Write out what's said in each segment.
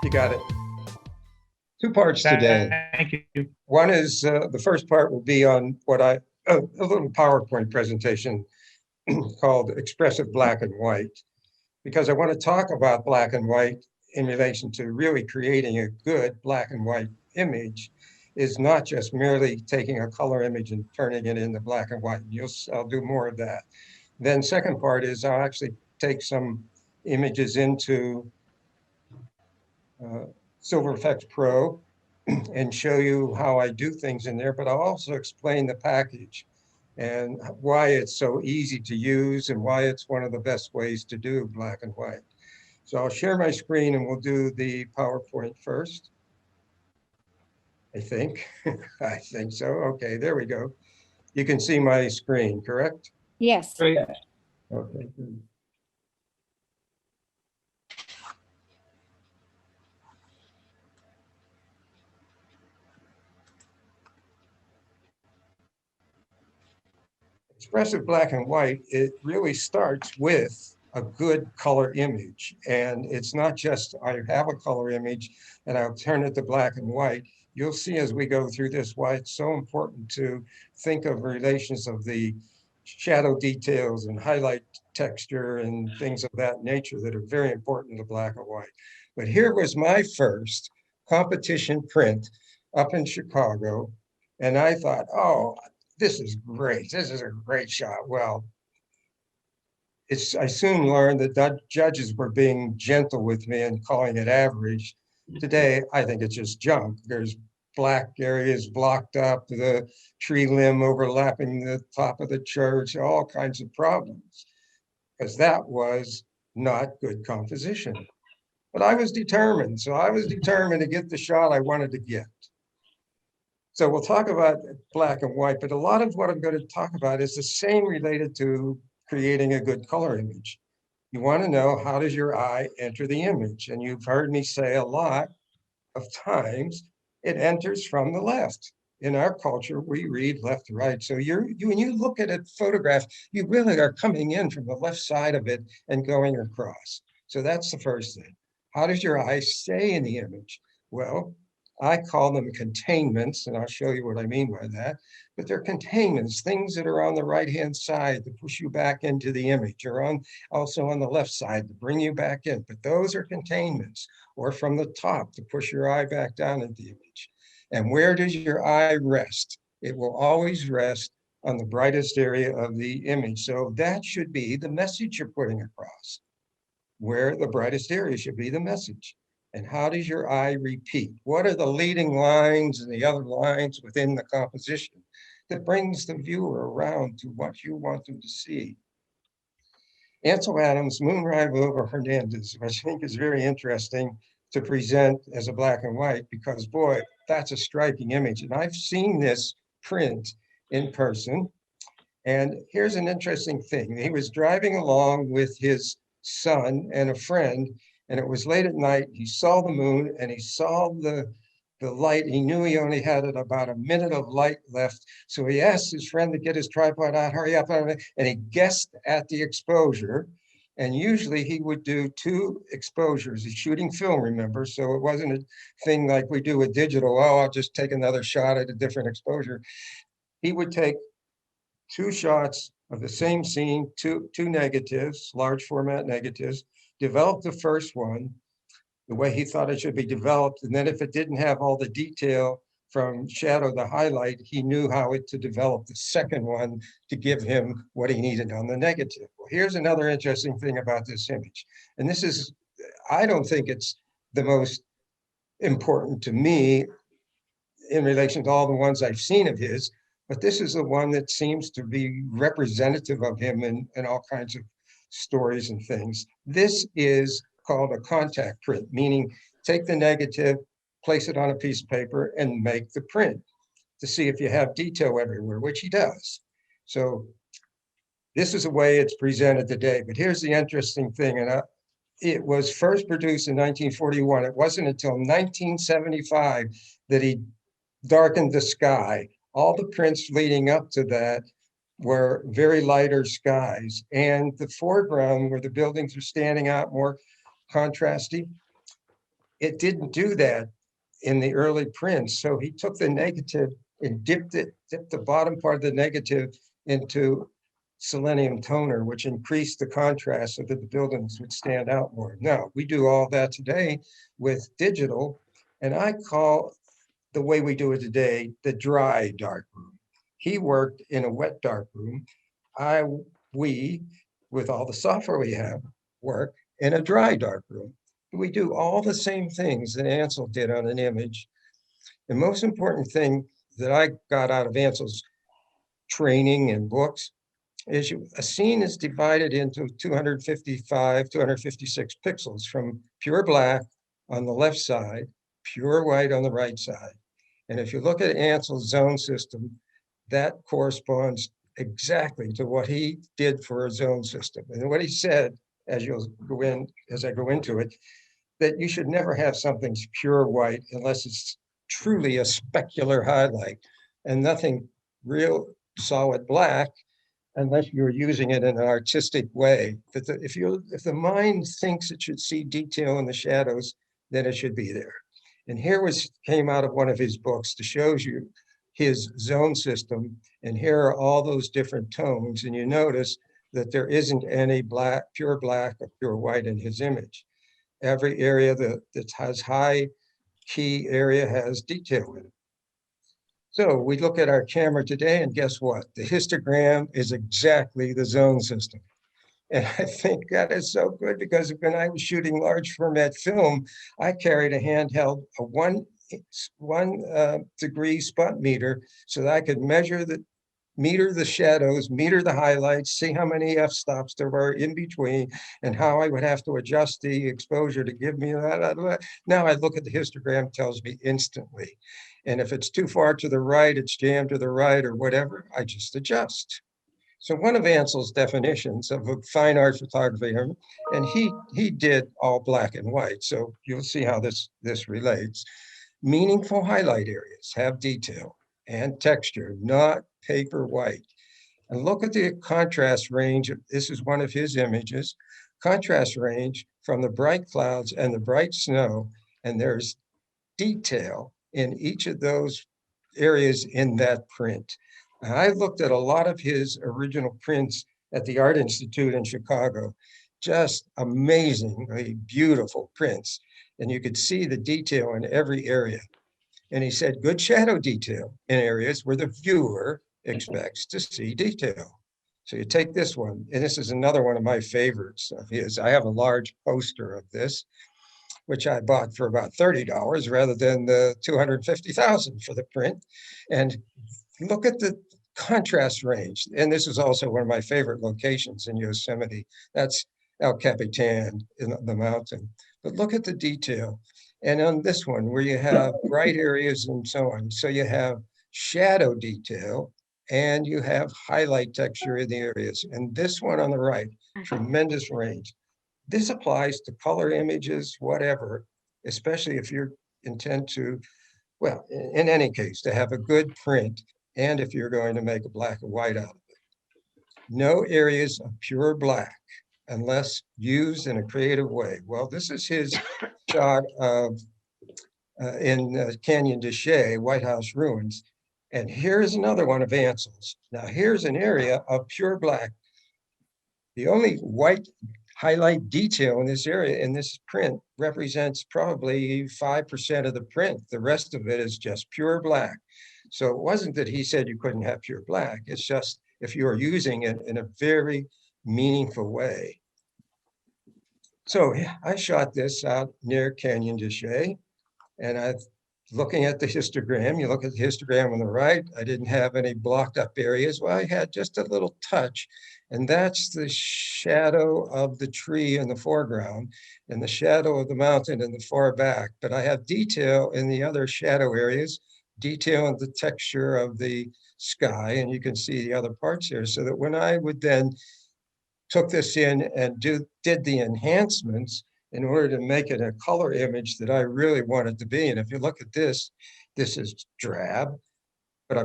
You got it. Two parts today. Thank you. One is the first part will be on what a little PowerPoint presentation called Expressive Black and White, because I want to talk about black and white in relation to really creating a good black and white image is not just merely taking a color image and turning it into black and white. I'll do more of that. Then second part is I'll actually take some images into Silver Efex Pro and show you how I do things in there, but I'll also explain the package and why it's so easy to use and why it's one of the best ways to do black and white. So I'll share my screen and we'll do the PowerPoint first. I think, I think so. Okay, there we go. You can see my screen, correct? Yes. Great. Okay, good. Expressive black and white, it really starts with a good color image. And it's not just I have a color image and I'll turn it to black and white. You'll see as we go through this why it's so important to think of relations of the shadow details and highlight texture and things of that nature that are very important to black and white. But here was my first competition print up in Chicago. And I thought, oh, this is great. This is a great shot. Well, I soon learned that judges were being gentle with me and calling it average. Today, I think it's just junk. There's black areas blocked up, the tree limb overlapping the top of the church, all kinds of problems, because that was not good composition. But I was determined. So I was determined to get the shot I wanted to get. So we'll talk about black and white, but a lot of what I'm going to talk about is the same related to creating a good color image. You want to know, how does your eye enter the image? And you've heard me say a lot of times, it enters from the left. In our culture, we read left to right. So when you look at a photograph, you really are coming in from the left side of it and going across. So that's the first thing. How does your eye stay in the image? Well, I call them containments, and I'll show you what I mean by that. But they're containments, things that are on the right-hand side to push you back into the image, or also on the left side to bring you back in. But those are containments, or from the top to push your eye back down into the image. And where does your eye rest? It will always rest on the brightest area of the image. So that should be the message you're putting across, where the brightest area should be the message. And how does your eye repeat? What are the leading lines and the other lines within the composition that brings the viewer around to what you want them to see? Ansel Adams, Moonrise over Hernandez, which I think is very interesting to present as a black and white, because boy, that's a striking image. And I've seen this print in person. And here's an interesting thing. He was driving along with his son and a friend, and it was late at night. He saw the moon and he saw the light. He knew he only had about a minute of light left. So he asked his friend to get his tripod out, hurry up, and he guessed at the exposure. And usually he would do 2 exposures. He's shooting film, remember? So it wasn't a thing like we do with digital. Oh, I'll just take another shot at a different exposure. He would take 2 shots of the same scene, two negatives, large format negatives, develop the first one the way he thought it should be developed. And then if it didn't have all the detail from shadow to highlight, he knew how to develop the second one to give him what he needed on the negative. Well, here's another interesting thing about this image. And this is, I don't think it's the most important to me in relation to all the ones I've seen of his, but this is the one that seems to be representative of him in all kinds of stories and things. This is called a contact print, meaning take the negative, place it on a piece of paper, and make the print to see if you have detail everywhere, which he does. So this is the way it's presented today. But here's the interesting thing, and it was first produced in 1941. It wasn't until 1975 that he darkened the sky. All the prints leading up to that were very lighter skies, and the foreground where the buildings are standing out more contrasty. It didn't do that in the early prints. So he took the negative and dipped the bottom part of the negative into selenium toner, which increased the contrast so that the buildings would stand out more. Now, we do all that today with digital, and I call the way we do it today the dry darkroom. He worked in a wet darkroom. We, with all the software we have, work in a dry darkroom. We do all the same things that Ansel did on an image. The most important thing that I got out of Ansel's training and books is a scene is divided into 255, 256 pixels from pure black on the left side, pure white on the right side. And if you look at Ansel's zone system, that corresponds exactly to what he did for a zone system. And what he said, as I go into it, that you should never have something pure white unless it's truly a specular highlight, and nothing real solid black unless you're using it in an artistic way. But if the mind thinks it should see detail in the shadows, then it should be there. And here came out of one of his books to show you his zone system. And here are all those different tones. And you notice that there isn't any pure black or pure white in his image. Every area that has high key area has detail in it. So we look at our camera today, and guess what? The histogram is exactly the zone system. And I think that is so good because when I was shooting large format film, I carried a handheld, a one degree spot meter, so that I could meter the shadows, meter the highlights, see how many f-stops there were in between, and how I would have to adjust the exposure to give me that. Now I look at the histogram, tells me instantly. And if it's too far to the right, it's jammed to the right or whatever, I just adjust. So one of Ansel's definitions of a fine art photography, and he did all black and white, so you'll see how this relates. Meaningful highlight areas have detail and texture, not paper white. And look at the contrast range. This is one of his images. Contrast range from the bright clouds and the bright snow, and there's detail in each of those areas in that print. I looked at a lot of his original prints at the Art Institute in Chicago, just amazingly beautiful prints. And you could see the detail in every area. And he said, good shadow detail in areas where the viewer expects to see detail. So you take this one, and this is another one of my favorites of his. I have a large poster of this, which I bought for about $30 rather than the $250,000 for the print. And look at the contrast range. And this is also one of my favorite locations in Yosemite. That's El Capitan in the mountain. But look at the detail. And on this one, where you have bright areas and so on. So you have shadow detail and you have highlight texture in the areas. And this one on the right, tremendous range. This applies to color images, whatever, especially if you intend to, well, in any case, to have a good print, and if you're going to make a black and white out of it. No areas of pure black unless used in a creative way. Well, this is his shot of in Canyon de Chelly, White House ruins. And here's another one of Ansel's. Now here's an area of pure black. The only white highlight detail in this area, in this print, represents probably 5% of the print. The rest of it is just pure black. So it wasn't that he said you couldn't have pure black. It's just if you are using it in a very meaningful way. So I shot this out near Canyon de Chelly, and I looking at the histogram, you look at the histogram on the right, I didn't have any blocked up areas. Well, I had just a little touch, and that's the shadow of the tree in the foreground and the shadow of the mountain in the far back. But I have detail in the other shadow areas, detail in the texture of the sky, and you can see the other parts here. So that when I would then took this in and did the enhancements, in order to make it a color image that I really wanted to be. And if you look at this, this is drab, but I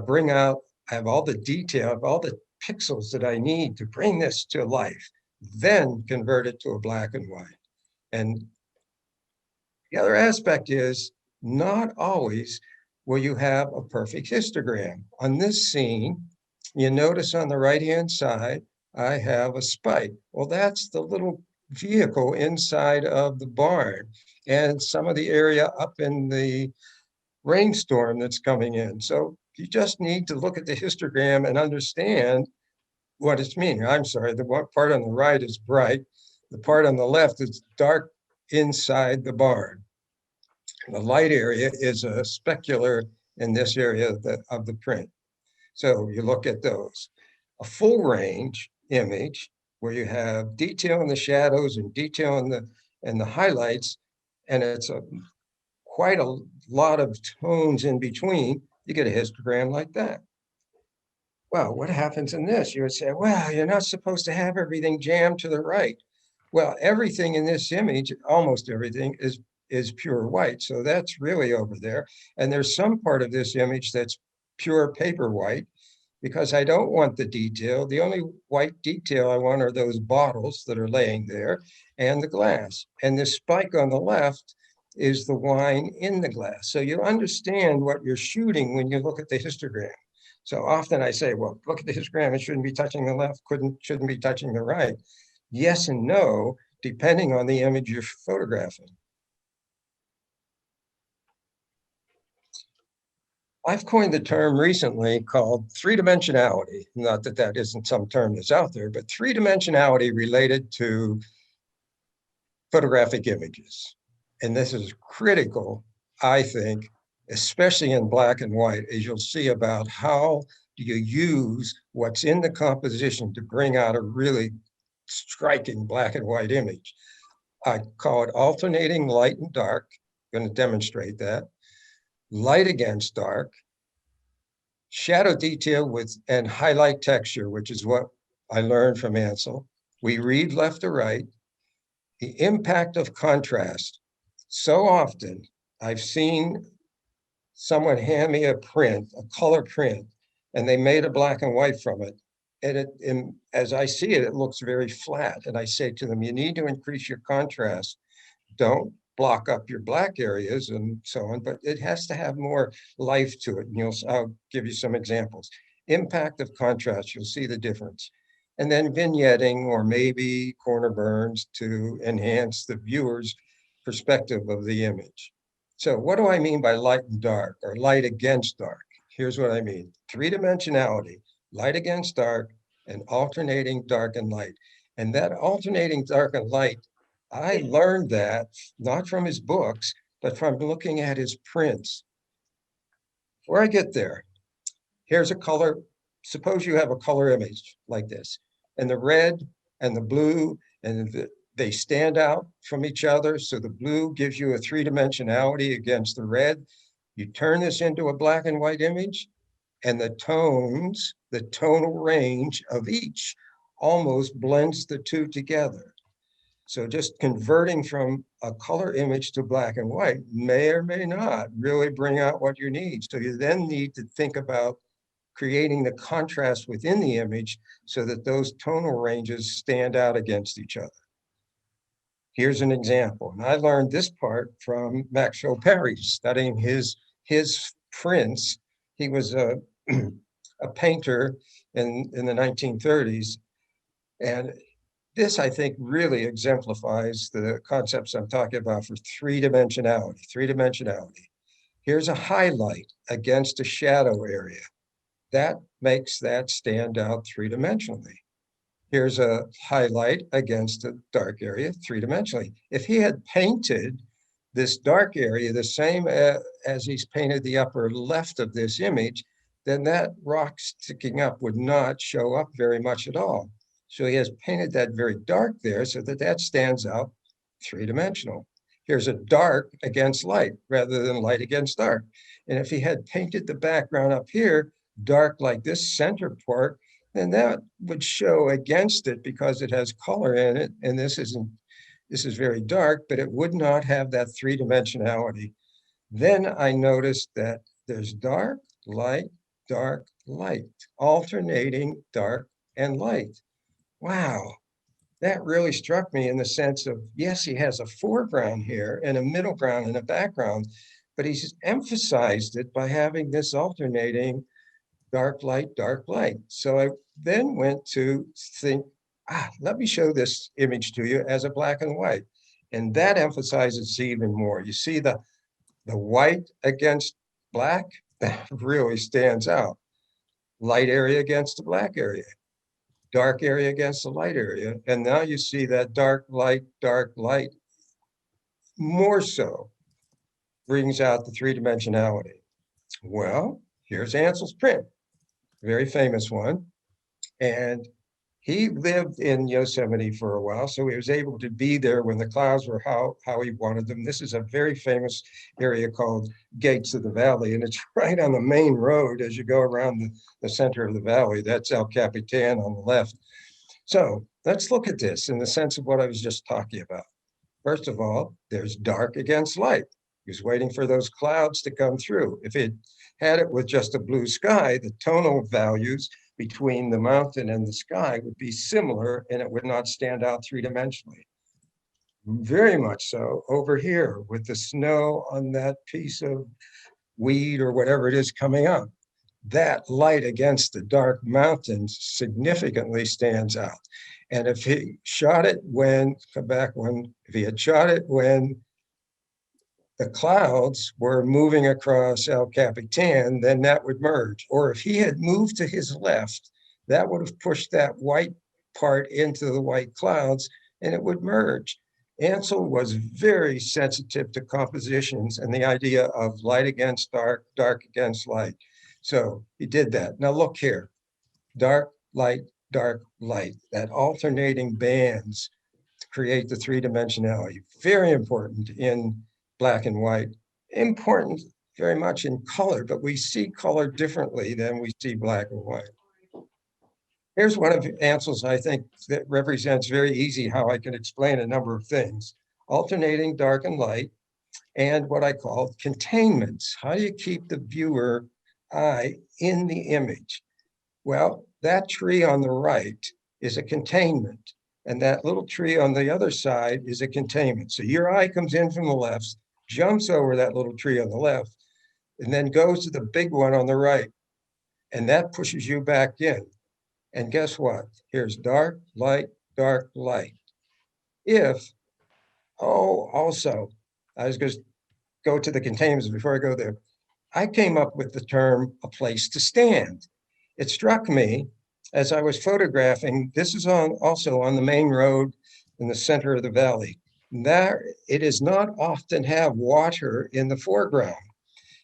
have all the detail, I have all the pixels that I need to bring this to life, then convert it to a black and white. And The other aspect is not always will you have a perfect histogram. On this scene, you notice on the right-hand side, I have a spike. Well, that's the little vehicle inside of the barn and some of the area up in the rainstorm that's coming in. So you just need to look at the histogram and understand what it's meaning. I'm sorry, the one part on the right is bright. The part on the left is dark inside the barn. The light area is a specular in this area of the print. So you look at those. A full range image where you have detail in the shadows and detail in the highlights, and it's quite a lot of tones in between, you get a histogram like that. Well, what happens in this? You would say, well, you're not supposed to have everything jammed to the right. Well, everything in this image, almost everything, is pure white. So that's really over there. And there's some part of this image that's pure paper white because I don't want the detail. The only white detail I want are those bottles that are laying there and the glass. And this spike on the left is the wine in the glass. So you understand what you're shooting when you look at the histogram. So often I say, well, look at the histogram, it shouldn't be touching the left, shouldn't be touching the right. Yes and no, depending on the image you're photographing. I've coined the term recently called three-dimensionality. Not that that isn't some term that's out there, but three-dimensionality related to photographic images. And this is critical, I think, especially in black and white, as you'll see about how do you use what's in the composition to bring out a really striking black and white image. I call it alternating light and dark. I'm going to demonstrate that. Light against dark, shadow detail with and highlight texture, which is what I learned from Ansel. We read left to right. The impact of contrast. So often I've seen someone hand me a print, a color print, and they made a black and white from it. And as I see it, it looks very flat. And I say to them, you need to increase your contrast. Don't block up your black areas and so on, but it has to have more life to it. And I'll give you some examples. Impact of contrast, you'll see the difference. And then vignetting or maybe corner burns to enhance the viewer's perspective of the image. So what do I mean by light and dark or light against dark? Here's what I mean. Three-dimensionality, light against dark, and alternating dark and light. And that alternating dark and light, I learned that not from his books, but from looking at his prints. Before I get there, here's a color. Suppose you have a color image like this, and the red and the blue, and they stand out from each other. So the blue gives you a three-dimensionality against the red. You turn this into a black and white image, and the tones, the tonal range of each almost blends the two together. So just converting from a color image to black and white may or may not really bring out what you need. So you then need to think about creating the contrast within the image so that those tonal ranges stand out against each other. Here's an example. And I learned this part from Maxwell Perry, studying his prints. He was a painter in the 1930s. And this, I think, really exemplifies the concepts I'm talking about for three-dimensionality. Here's a highlight against a shadow area. That makes that stand out three-dimensionally. Here's a highlight against a dark area three-dimensionally. If he had painted this dark area the same as he's painted the upper left of this image, then that rock sticking up would not show up very much at all. So he has painted that very dark there so that that stands out three-dimensional. Here's a dark against light rather than light against dark. And if he had painted the background up here, dark like this center part, then that would show against it because it has color in it. And this is very dark, but it would not have that three-dimensionality. Then I noticed that there's dark, light, alternating dark and light. Wow, that really struck me in the sense of, yes, he has a foreground here and a middle ground and a background, but he's emphasized it by having this alternating dark light, dark light. So I then went to think, let me show this image to you as a black and white. And that emphasizes even more. You see the white against black, that really stands out. Light area against the black area, dark area against the light area. And now you see that dark light more so brings out the three-dimensionality. Well, here's Ansel's print, very famous one. And he lived in Yosemite for a while, so he was able to be there when the clouds were how he wanted them. This is a very famous area called Gates of the Valley, and it's right on the main road as you go around the center of the valley. That's El Capitan on the left. So let's look at this in the sense of what I was just talking about. First of all, there's dark against light. He was waiting for those clouds to come through. If it had it with just a blue sky, the tonal values between the mountain and the sky would be similar and it would not stand out three-dimensionally. Very much so over here with the snow on that piece of weed or whatever it is coming up. That light against the dark mountains significantly stands out. And if he shot it if he had shot it when the clouds were moving across El Capitan, then that would merge. Or if he had moved to his left, that would have pushed that white part into the white clouds and it would merge. Ansel was very sensitive to compositions and the idea of light against dark, dark against light. So he did that. Now look here, dark, light, that alternating bands create the three-dimensionality. Very important in black and white, important very much in color, but we see color differently than we see black and white. Here's one of Ansel's, I think, that represents very easy how I can explain a number of things. Alternating dark and light, and what I call containments. How do you keep the viewer eye in the image? Well, that tree on the right is a containment, and that little tree on the other side is a containment. So your eye comes in from the left, jumps over that little tree on the left, and then goes to the big one on the right, and that pushes you back in. And guess what? Here's dark, light, dark, light. Also, I was going to go to the containments before I go there. I came up with the term a place to stand. It struck me as I was photographing, this is also on the main road in the center of the valley. There, it does not often have water in the foreground.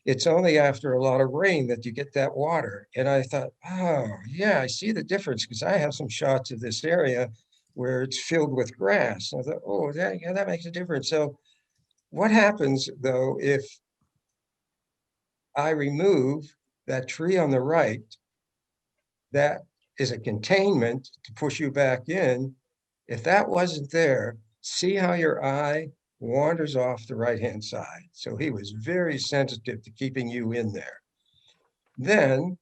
It's only after a lot of rain that you get that water. And I thought, oh, yeah, I see the difference because I have some shots of this area where it's filled with grass. And I thought, oh, that makes a difference. So what happens, though, if I remove that tree on the right, that is a containment to push you back in. If that wasn't there, see how your eye wanders off the right-hand side. So he was very sensitive to keeping you in there. Then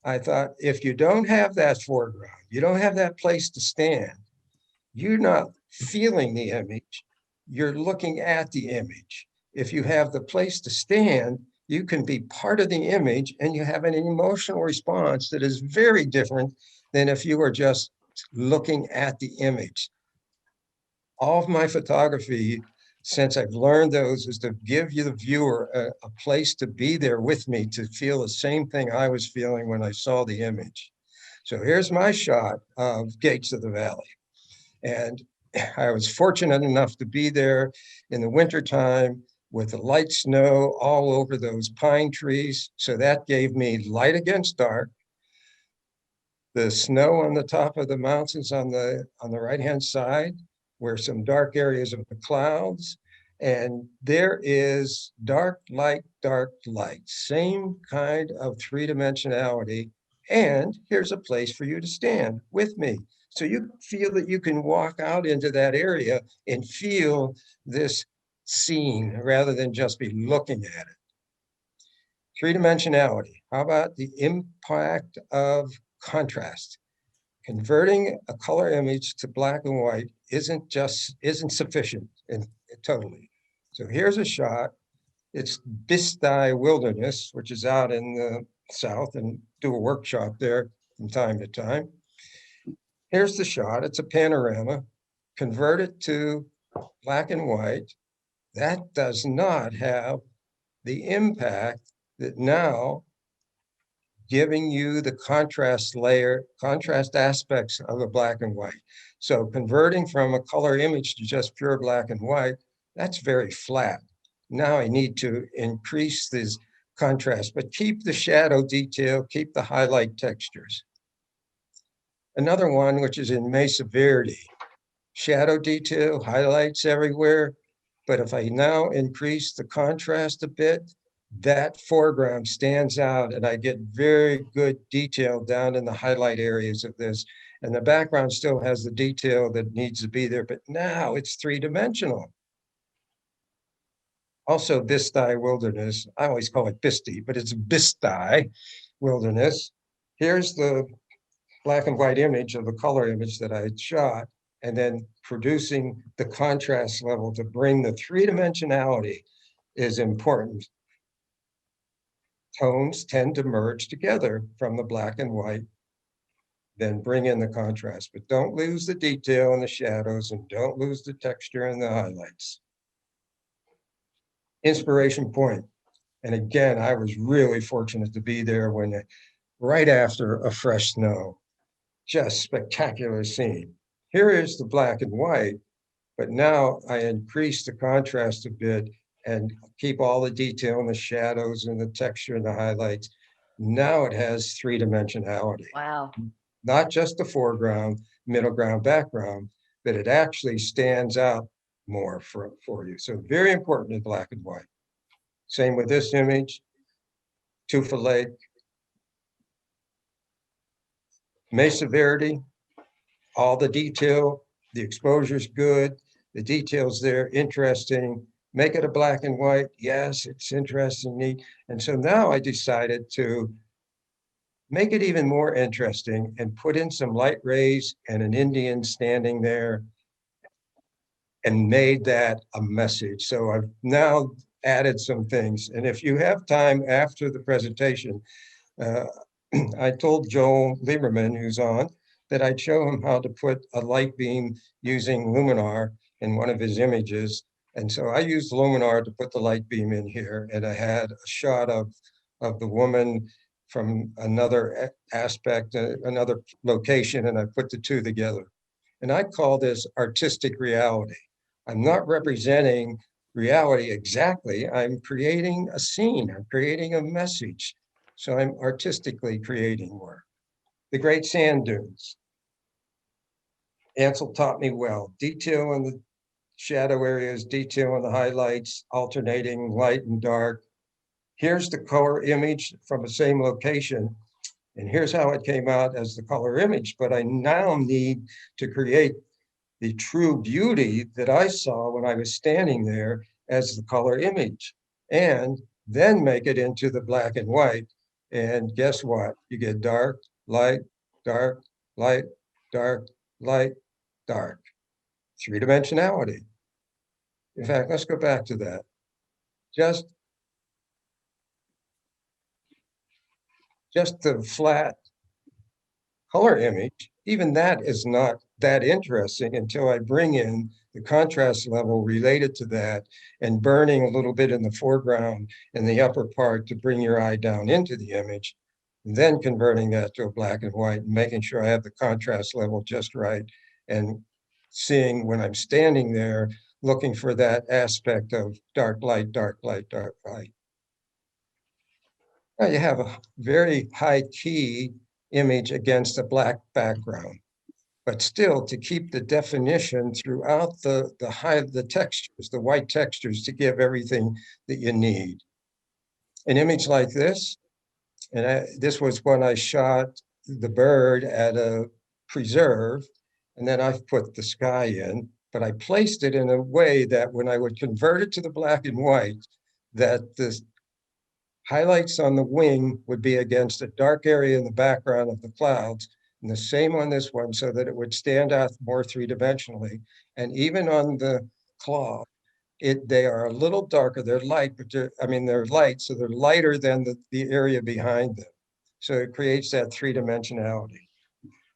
I thought, if you don't have that foreground, you don't have that place to stand, you're not feeling the image, you're looking at the image. If you have the place to stand, you can be part of the image and you have an emotional response that is very different than if you are just looking at the image. All of my photography, since I've learned those, is to give you the viewer a place to be there with me, to feel the same thing I was feeling when I saw the image. So here's my shot of Gates of the Valley. And I was fortunate enough to be there in the wintertime with the light snow all over those pine trees. So that gave me light against dark. The snow on the top of the mountains on the right-hand side were some dark areas of the clouds. And there is dark, light, same kind of three-dimensionality. And here's a place for you to stand with me. So you feel that you can walk out into that area and feel this scene rather than just be looking at it. Three-dimensionality. How about the impact of contrast? converting a color image to black and white isn't sufficient totally. So here's a shot. It's Bisti Wilderness, which is out in the south, and do a workshop there from time to time. Here's the shot. It's a panorama. Convert it to black and white. That does not have the impact that now giving you the contrast layer, contrast aspects of a black and white. So converting from a color image to just pure black and white, that's very flat. Now I need to increase this contrast, but keep the shadow detail, keep the highlight textures. Another one, which is in Mesa Verde, shadow detail, highlights everywhere. But if I now increase the contrast a bit, that foreground stands out and I get very good detail down in the highlight areas of this. And the background still has the detail that needs to be there, but now it's three-dimensional. Also, Bisti Wilderness. I always call it Bisti, but it's Bisti Wilderness. Here's the black and white image of the color image that I shot, and then producing the contrast level to bring the three-dimensionality is important. Tones tend to merge together from the black and white, then bring in the contrast, but don't lose the detail and the shadows, and don't lose the texture and the highlights. Inspiration point. And again, I was really fortunate to be there when right after a fresh snow. Just spectacular scene. Here is the black and white, but now I increase the contrast a bit and keep all the detail and the shadows and the texture and the highlights. Now it has three-dimensionality. Wow. Not just the foreground, middle ground, background, but it actually stands out more for you. So very important in black and white. Same with this image, Tufa Lake, Mesa Verde, all the detail, the exposure's good, the details there, interesting. Make it a black and white. Yes, it's interesting, neat. And so now I decided to make it even more interesting and put in some light rays and an Indian standing there and made that a message. So I've now added some things. And if you have time after the presentation, I told Joel Lieberman, who's on, that I'd show him how to put a light beam using Luminar in one of his images. And so I used Luminar to put the light beam in here. And I had a shot of the woman from another aspect, another location, and I put the two together. And I call this artistic reality. I'm not representing reality exactly. I'm creating a scene. I'm creating a message. So I'm artistically creating work. The Great Sand Dunes. Ansel taught me well. Detail in the shadow areas, detail in the highlights, alternating light and dark. Here's the color image from the same location. And here's how it came out as the color image. But I now need to create the true beauty that I saw when I was standing there as the color image, and then make it into the black and white. And guess what? You get dark, light, dark, light, dark, light, dark. Three-dimensionality. In fact, let's go back to that. Just the flat color image, even that is not that interesting until I bring in the contrast level related to that and burning a little bit in the foreground in the upper part to bring your eye down into the image, and then converting that to a black and white and making sure I have the contrast level just right, and seeing when I'm standing there, looking for that aspect of dark light, dark light, dark light. Now you have a very high key image against a black background, but still to keep the definition throughout the textures, the white textures, to give everything that you need. An image like this, and this was when I shot the bird at a preserve, and then I've put the sky in, but I placed it in a way that when I would convert it to the black and white, that the highlights on the wing would be against a dark area in the background of the clouds, And the same on this one so that it would stand out more three-dimensionally. And even on the claw, they are a little darker. They're light, but they're light, so they're lighter than the area behind them. So it creates that three-dimensionality.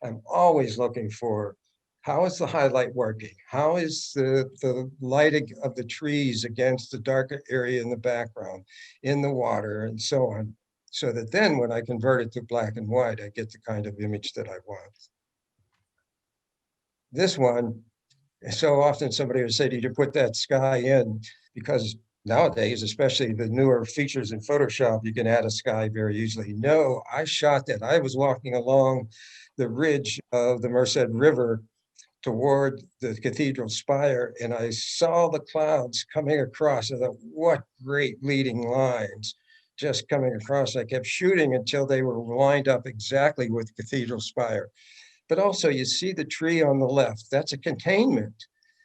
I'm always looking for, how is the highlight working? How is the lighting of the trees against the darker area in the background, in the water, and so on, so that then when I convert it to black and white, I get the kind of image that I want. This one, so often somebody would say to you to put that sky in, because nowadays, especially the newer features in Photoshop, you can add a sky very easily. No, I shot that. I was walking along the ridge of the Merced River toward the cathedral spire, and I saw the clouds coming across. I thought, what great leading lines just coming across. I kept shooting until they were lined up exactly with cathedral spire. But also you see the tree on the left, that's a containment.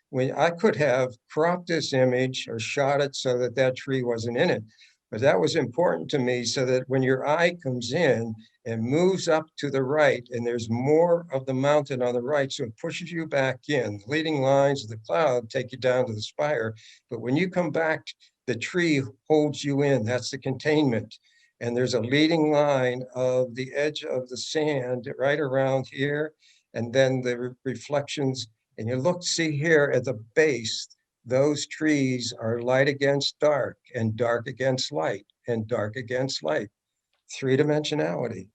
When I could have cropped this image or shot it so that that tree wasn't in it, but that was important to me so that when your eye comes in and moves up to the right and there's more of the mountain on the right, so it pushes you back in. The leading lines of the cloud take you down to the spire, but when you come back, the tree holds you in, that's the containment. And there's a leading line of the edge of the sand right around here, and then the reflections. And you look, see here at the base, those trees are light against dark and dark against light and dark against light, three-dimensionality.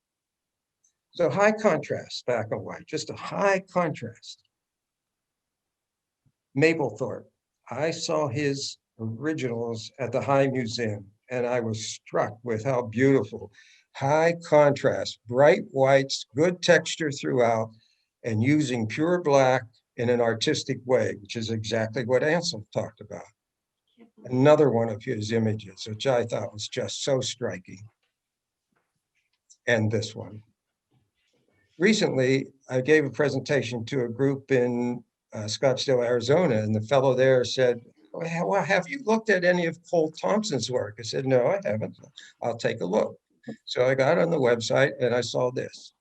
So high contrast, black and white, just a high contrast. Mapplethorpe, I saw his originals at the High Museum, and I was struck with how beautiful, high contrast, bright whites, good texture throughout, and using pure black in an artistic way, which is exactly what Ansel talked about. Another one of his images, which I thought was just so striking. And this one. Recently, I gave a presentation to a group in Scottsdale, Arizona, and the fellow there said, well, have you looked at any of Cole Thompson's work? I said, no, I haven't. I'll take a look. So I got on the website and I saw this.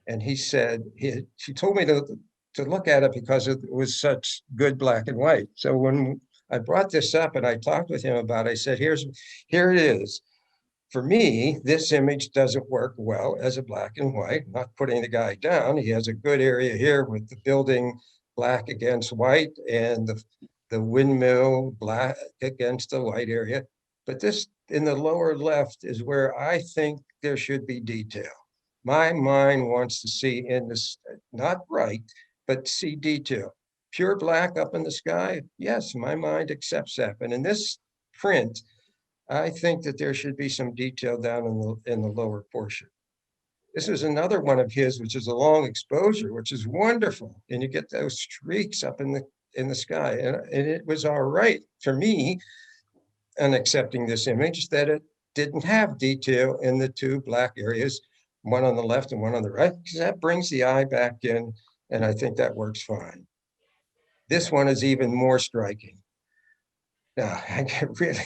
And he said, he told me to look at it because it was such good black and white. So when I brought this up and I talked with him about it, I said, here it is. For me, this image doesn't work well as a black and white. I'm not putting the guy down. He has a good area here with the building black against white and the windmill black against the white area. But this in the lower left is where I think there should be detail. My mind wants to see in this, not bright, but see detail. Pure black up in the sky, yes, my mind accepts that. But in this print, I think that there should be some detail down in the lower portion. This is another one of his, which is a long exposure, which is wonderful. And you get those streaks up in the sky. And it was all right for me in accepting this image that it didn't have detail in the two black areas, one on the left and one on the right, because that brings the eye back in. And I think that works fine. This one is even more striking. Now, I get really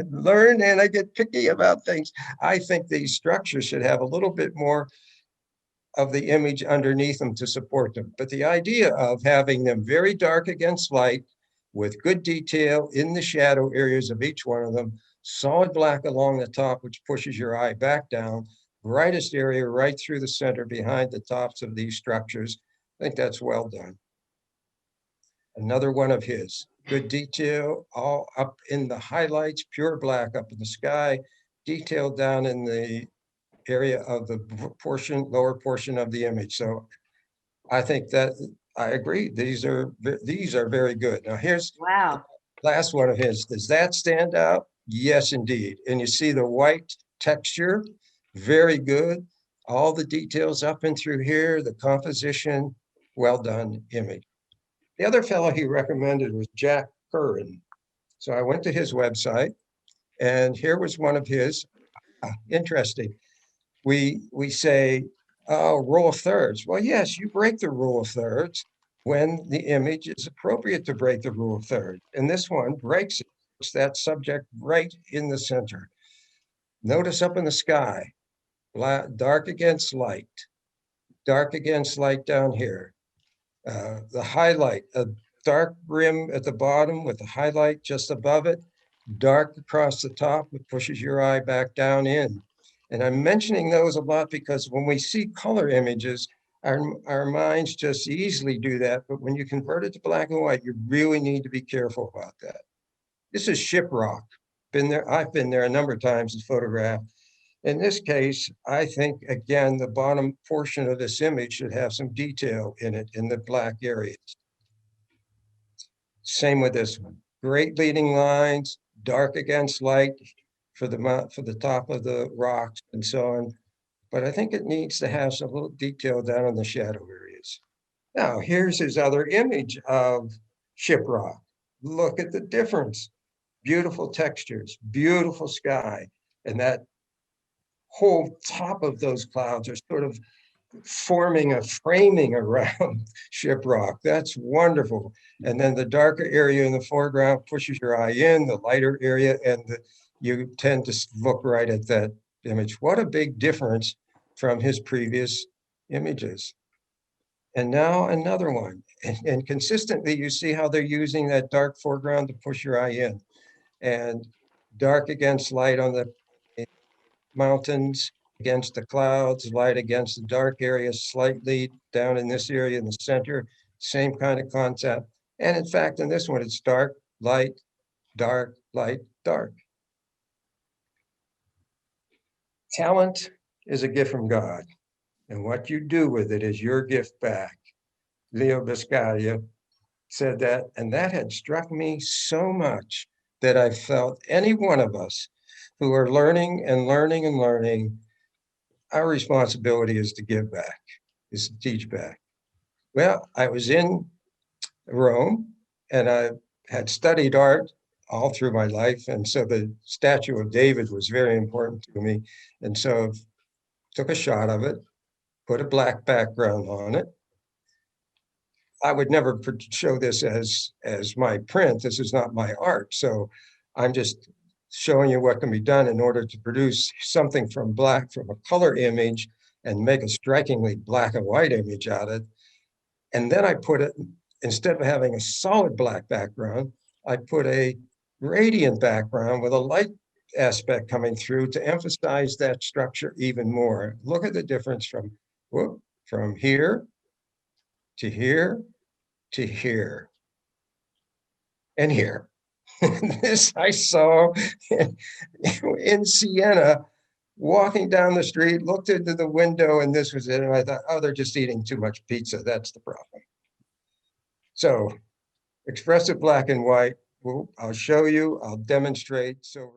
learn and I get picky about things. I think these structures should have a little bit more of the image underneath them to support them. But the idea of having them very dark against light with good detail in the shadow areas of each one of them, solid black along the top, which pushes your eye back down, brightest area right through the center behind the tops of these structures. I think that's well done. Another one of his, good detail all up in the highlights, pure black up in the sky, detailed down in the area of the lower portion of the image. So I think that I agree. These are very good. Now here's wow. The last one of his. Does that stand out? Yes, indeed. And you see the white texture, very good. All the details up and through here, the composition, well done image. The other fellow he recommended was Jack Curran. So I went to his website, and here was one of his. Interesting. We say, oh, rule of thirds. Well, yes, you break the rule of thirds when the image is appropriate to break the rule of thirds. And this one breaks it. It's that subject right in the center. Notice up in the sky, dark against light. dark against light down here. The highlight, a dark rim at the bottom with the highlight just above it, dark across the top, it pushes your eye back down in. And I'm mentioning those a lot because when we see color images, our minds just easily do that. But when you convert it to black and white, you really need to be careful about that. This is shiprock. Been there, I've been there a number of times to photograph. In this case, I think, again, the bottom portion of this image should have some detail in it in the black areas. Same with this one. Great leading lines, dark against light for the top of the rocks and so on. But I think it needs to have some little detail down in the shadow areas. Now, here's his other image of shiprock. Look at the difference. Beautiful textures, beautiful sky, and that whole top of those clouds are sort of forming a framing around shiprock. That's wonderful. And then the darker area in the foreground pushes your eye in, the lighter area, and you tend to look right at that image. What a big difference from his previous images. And now another one. And consistently, you see how they're using that dark foreground to push your eye in. And dark against light on the mountains, against the clouds, light against the dark area, slightly down in this area in the center, same kind of concept. And in fact, in this one, it's dark, light, dark, light, dark. Talent is a gift from God, and what you do with it is your gift back. Leo Biscaglia said that, and that had struck me so much that I felt any one of us who are learning and learning and learning, our responsibility is to give back, is to teach back. Well, I was in Rome and I had studied art all through my life. And so the statue of David was very important to me. And so took a shot of it, put a black background on it. I would never show this as my print. This is not my art. So I'm just showing you what can be done in order to produce something from black, from a color image, and make a strikingly black and white image out of it. And then I put it, instead of having a solid black background, I put a radiant background with a light aspect coming through to emphasize that structure even more. Look at the difference from here to here to here and here. This I saw in Siena, walking down the street, looked into the window, and this was it. And I thought, oh, they're just eating too much pizza. That's the problem. So expressive black and white, I'll show you, I'll demonstrate. So